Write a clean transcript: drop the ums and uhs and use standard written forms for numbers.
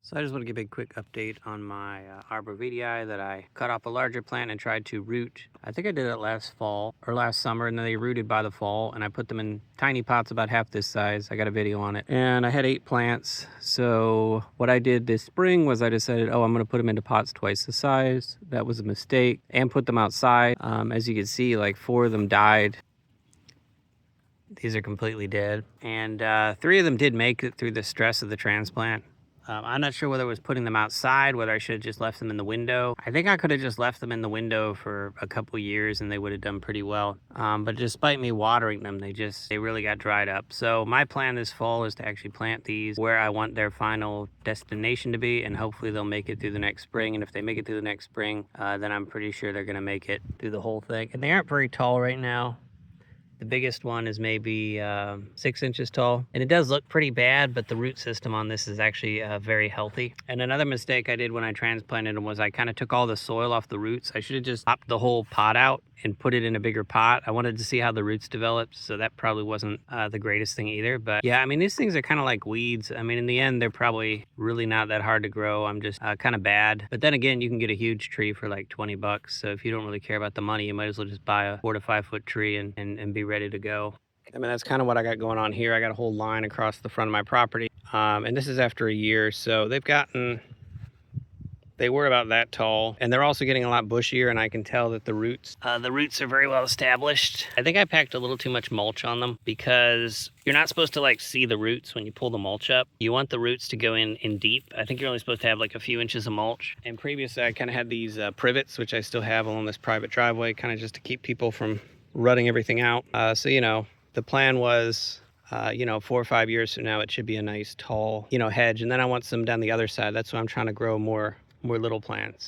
So I just want to give a quick update on my Arborvitae that I cut off a larger plant and tried to root. I think I did it last fall or last summer, and then they rooted by the fall, and I put them in tiny pots about half this size. I got a video on it, and I had 8 plants. So what I did this spring was I decided, I'm going to put them into pots twice the size. That was a mistake, and put them outside. As you can see, like 4 of them died. These are completely dead, and 3 of them did make it through the stress of the transplant. I'm not sure whether it was putting them outside, whether I should have just left them in the window. I think I could have just left them in the window for a couple years and they would have done pretty well. But despite me watering them, they really got dried up. So my plan this fall is to actually plant these where I want their final destination to be, and hopefully they'll make it through the next spring. And if they make it through the next spring, then I'm pretty sure they're gonna make it through the whole thing. And they aren't very tall right now. The biggest one is maybe 6 inches tall, and it does look pretty bad, but the root system on this is actually very healthy. And another mistake I did when I transplanted them was I kind of took all the soil off the roots. I should have just popped the whole pot out and put it in a bigger pot. I wanted to see how the roots developed, so that probably wasn't the greatest thing either. But yeah, I mean, these things are kind of like weeds. I mean, in the end, they're probably really not that hard to grow. I'm just kind of bad. But then again, you can get a huge tree for like 20 bucks. So if you don't really care about the money, you might as well just buy a 4 to 5 foot tree and be ready to go. I mean, that's kind of what I got going on here. I got a whole line across the front of my property. And this is after a year. So they were about that tall, and they're also getting a lot bushier, and I can tell that the roots are very well established. I think I packed a little too much mulch on them because you're not supposed to like see the roots when you pull the mulch up. You want the roots to go in deep. I think you're only supposed to have like a few inches of mulch. And previously I kind of had these privets, which I still have along this private driveway, kind of just to keep people from rutting everything out. So, the plan was 4 or 5 years from now, it should be a nice tall, hedge. And then I want some down the other side. That's why I'm trying to grow more little plants.